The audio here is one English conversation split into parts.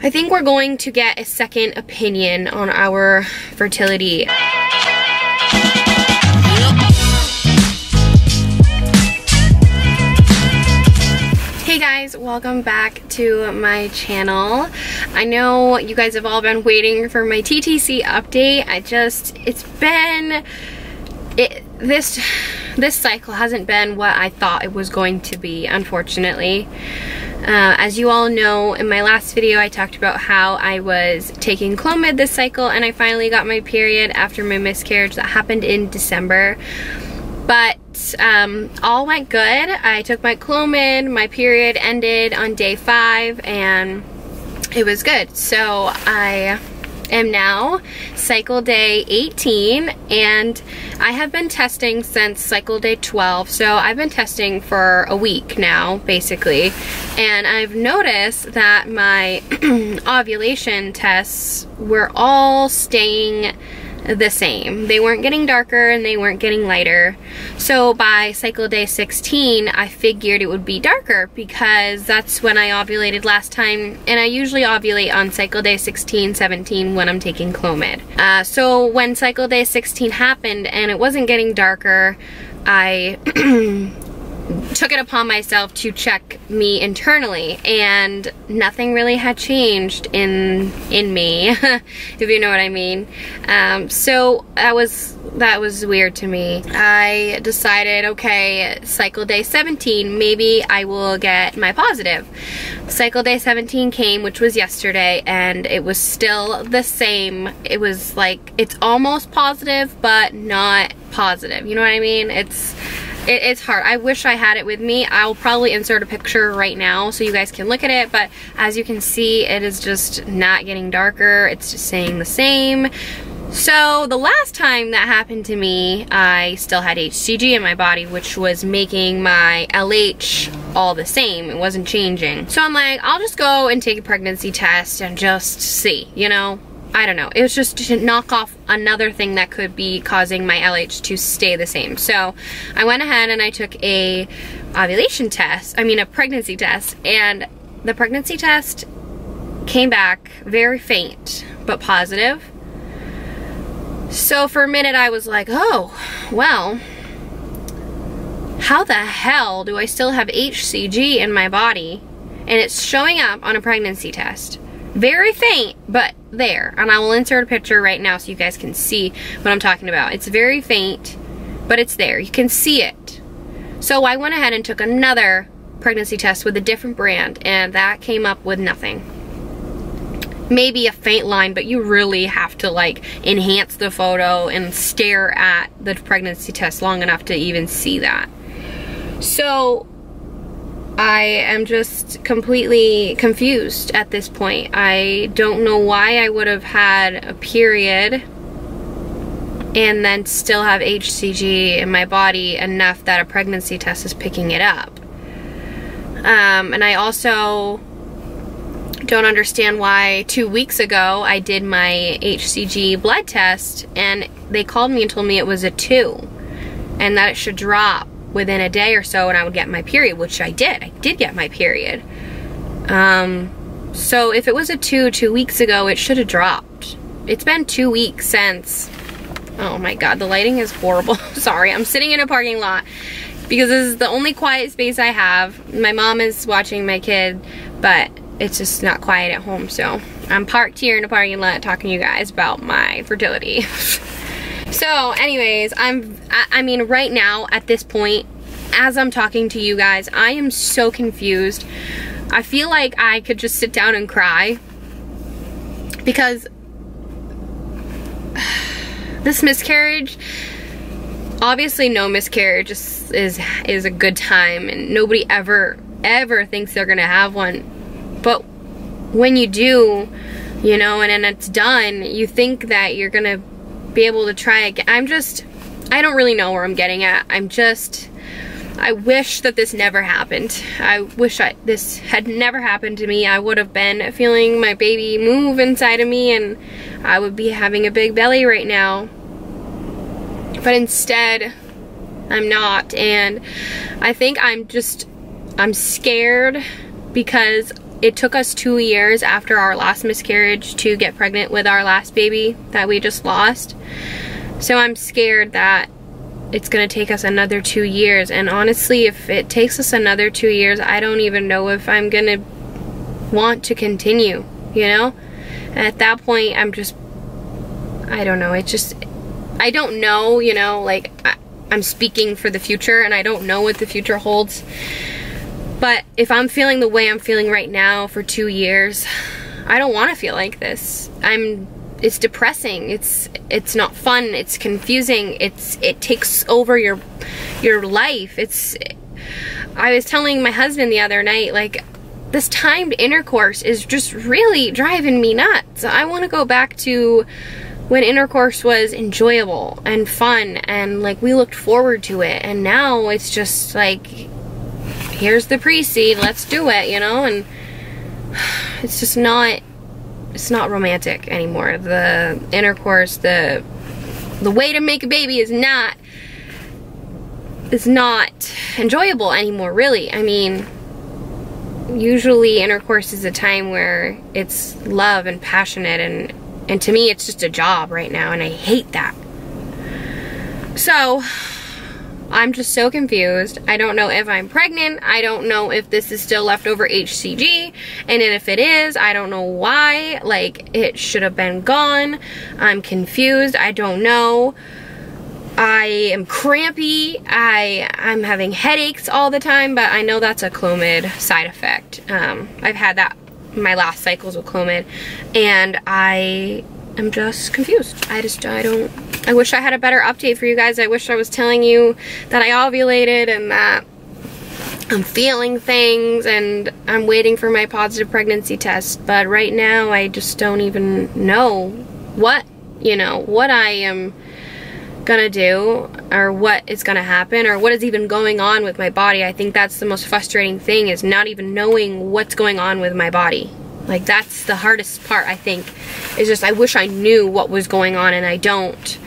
I think we're going to get a second opinion on our fertility. Hey guys, welcome back to my channel. I know you guys have all been waiting for my TTC update. This cycle hasn't been what I thought it was going to be, unfortunately. As you all know, in my last video I talked about how I was taking Clomid this cycle and I finally got my period after my miscarriage that happened in December. But all went good. I took my Clomid, my period ended on day 5 and it was good. So I am now cycle day 18 and I have been testing since cycle day 12, so I've been testing for a week now basically, and I've noticed that my ovulation tests were all staying the same. They weren't getting darker and they weren't getting lighter. So by cycle day 16 I figured it would be darker because that's when I ovulated last time, and I usually ovulate on cycle day 16, 17 when I'm taking Clomid. So when cycle day 16 happened and it wasn't getting darker, I took it upon myself to check me internally, and nothing really had changed in me, if you know what I mean. So that was weird to me. I decided, okay, cycle day 17, maybe I will get my positive. Cycle day 17 came, which was yesterday, and it was still the same. It was like, it's almost positive, but not positive. You know what I mean? It's hard. I wish I had it with me. I'll probably insert a picture right now so you guys can look at it, but as you can see, it is just not getting darker. It's just staying the same. So the last time that happened to me, I still had HCG in my body, which was making my LH all the same. It wasn't changing. So I'm like, I'll just go and take a pregnancy test and just see, you know? I don't know. It was just to knock off another thing that could be causing my LH to stay the same. So I went ahead and I took a pregnancy test, and the pregnancy test came back very faint but positive. So for a minute I was like, oh, well, how the hell do I still have HCG in my body and it's showing up on a pregnancy test? Very faint, but there. And I will insert a picture right now so you guys can see what I'm talking about. It's very faint, but it's there. You can see it. So I went ahead and took another pregnancy test with a different brand, and that came up with nothing. Maybe a faint line, but you really have to like enhance the photo and stare at the pregnancy test long enough to even see that. So I am just completely confused at this point. I don't know why I would have had a period and then still have HCG in my body enough that a pregnancy test is picking it up. And I also don't understand why 2 weeks ago I did my HCG blood test and they called me and told me it was a 2 and that it should drop within a day or so and I would get my period, which I did. I did get my period. So if it was a 2 weeks ago, it should have dropped. It's been 2 weeks since. Oh my god, the lighting is horrible. Sorry, I'm sitting in a parking lot because this is the only quiet space I have. My mom is watching my kid, but it's just not quiet at home, so I'm parked here in a parking lot talking to you guys about my fertility. So anyways, I mean right now at this point, as I'm talking to you guys, I am so confused. I feel like I could just sit down and cry because this miscarriage, obviously no miscarriage is a good time and nobody ever thinks they're gonna have one, but when you do, you know, and then it's done, you think that you're gonna be able to try again. I don't really know where I'm getting at. I wish that this never happened. I wish this had never happened to me. I would have been feeling my baby move inside of me and I would be having a big belly right now. But instead, I'm not, and I think I'm scared because it took us 2 years after our last miscarriage to get pregnant with our last baby that we just lost. So I'm scared that it's gonna take us another 2 years. And honestly, if it takes us another 2 years, I don't even know if I'm gonna want to continue, you know? And at that point, I'm just, I don't know. I don't know, you know, like, I'm speaking for the future and I don't know what the future holds. But if I'm feeling the way I'm feeling right now for 2 years, I don't want to feel like this. It's depressing. It's not fun. It's confusing. It takes over your life. I was telling my husband the other night, like, this timed intercourse is just really driving me nuts. I want to go back to when intercourse was enjoyable and fun and like we looked forward to it, and now it's just like, here's the pre-seed, let's do it, you know? And it's just not, it's not romantic anymore. The intercourse, the way to make a baby is not enjoyable anymore, really. I mean, usually intercourse is a time where it's love and passionate, and to me it's just a job right now, and I hate that. So I'm just so confused. I don't know if I'm pregnant. I don't know if this is still leftover HCG, and if it is, I don't know why. Like, it should have been gone. I'm confused. I don't know. I am crampy. I'm having headaches all the time, but I know that's a Clomid side effect. I've had that my last cycles with Clomid, and I am just confused. I wish I had a better update for you guys. I wish I was telling you that I ovulated and that I'm feeling things and I'm waiting for my positive pregnancy test, but right now I just don't even know what I am gonna do, or what is gonna happen, or what is even going on with my body. I think that's the most frustrating thing, is not even knowing what's going on with my body. Like, that's the hardest part, I think, is just I wish I knew what was going on, and I don't.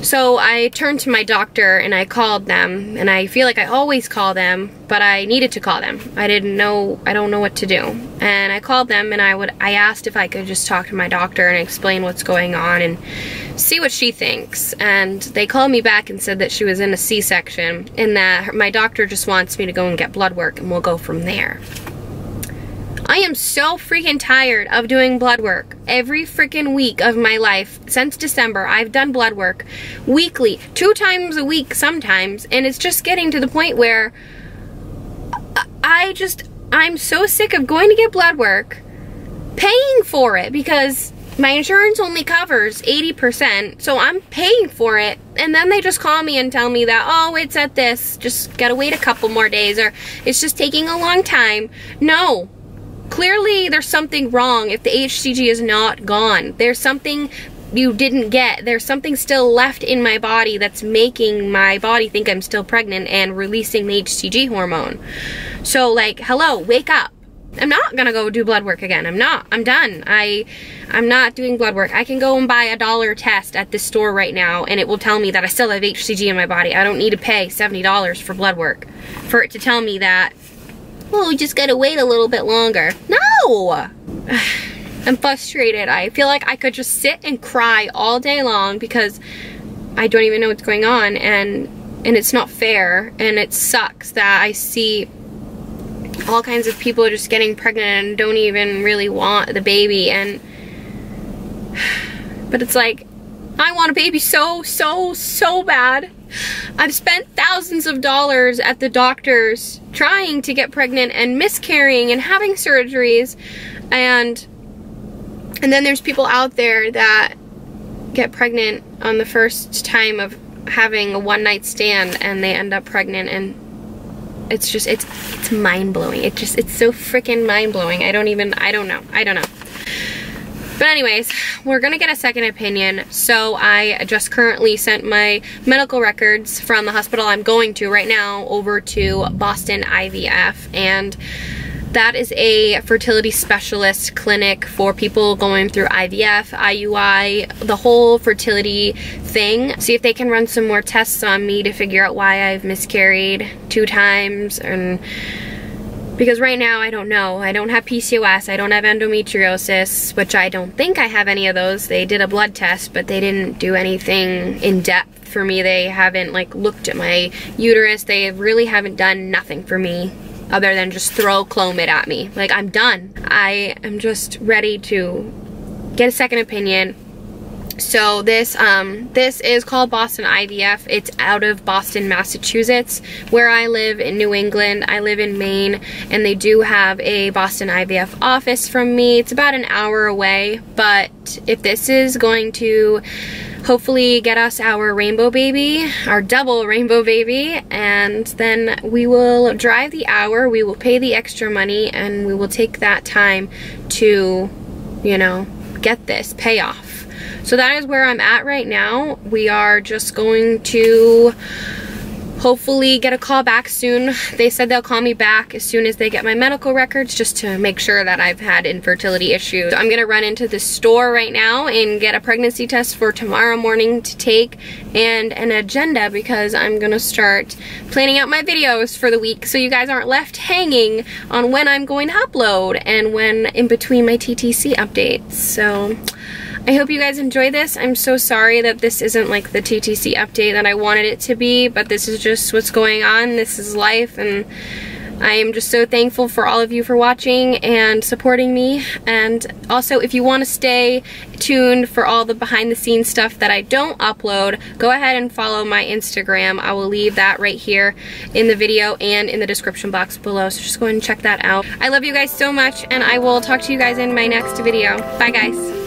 So I turned to my doctor and I called them, and I feel like I always call them, but I needed to call them. I don't know what to do. And I called them and I asked if I could just talk to my doctor and explain what's going on and see what she thinks. And they called me back and said that she was in a C-section, and that my doctor just wants me to go and get blood work and we'll go from there. I am so freaking tired of doing blood work. Every freaking week of my life since December, I've done blood work weekly, 2 times a week sometimes, and it's just getting to the point where I'm so sick of going to get blood work, paying for it, because my insurance only covers 80%, so I'm paying for it, and then they just call me and tell me that, oh, it's at this, just gotta wait a couple more days, or it's just taking a long time. No. Clearly, there's something wrong if the HCG is not gone. There's something you didn't get. There's something still left in my body that's making my body think I'm still pregnant and releasing the HCG hormone. So, like, hello, wake up. I'm not gonna go do blood work again. I'm not. I'm done. I'm not doing blood work. I can go and buy a $1 test at this store right now, and it will tell me that I still have HCG in my body. I don't need to pay $70 for blood work for it to tell me that, well, we just gotta wait a little bit longer. No! I'm frustrated. I feel like I could just sit and cry all day long because I don't even know what's going on, and it's not fair, and it sucks that I see all kinds of people just getting pregnant and don't even really want the baby, but it's like, I want a baby so bad. I've spent thousands of dollars at the doctors trying to get pregnant and miscarrying and having surgeries, and then there's people out there that get pregnant on the first time of having a one-night stand and they end up pregnant, and it's just, it's mind-blowing. It's so freaking mind-blowing. I don't know. But anyways, we're gonna get a second opinion. So I just currently sent my medical records from the hospital I'm going to right now over to Boston IVF, and that is a fertility specialist clinic for people going through IVF, IUI, the whole fertility thing. See if they can run some more tests on me to figure out why I've miscarried 2 times, and Because right now I don't know. I don't have PCOS, I don't have endometriosis, which I don't think I have any of those. They did a blood test, but they didn't do anything in depth for me. They haven't like looked at my uterus. They really haven't done nothing for me other than just throw Clomid at me. Like, I'm done. I am just ready to get a second opinion. So this is called Boston IVF. It's out of Boston, Massachusetts, where I live in New England. I live in Maine, and they do have a Boston IVF office from me. It's about an hour away, but if this is going to hopefully get us our rainbow baby, our double rainbow baby, and then we will drive the hour, we will pay the extra money, and we will take that time to, you know, get this payoff. So that is where I'm at right now. We are just going to hopefully get a call back soon. They said they'll call me back as soon as they get my medical records, just to make sure that I've had infertility issues. So I'm gonna run into the store right now and get a pregnancy test for tomorrow morning to take, and an agenda, because I'm gonna start planning out my videos for the week so you guys aren't left hanging on when I'm going to upload and when in between my TTC updates. So I hope you guys enjoy this. I'm so sorry that this isn't like the TTC update that I wanted it to be, but this is just what's going on. This is life, and I am just so thankful for all of you for watching and supporting me. And also, if you want to stay tuned for all the behind the scenes stuff that I don't upload, go ahead and follow my Instagram. I will leave that right here in the video and in the description box below, so just go ahead and check that out. I love you guys so much, and I will talk to you guys in my next video. Bye guys.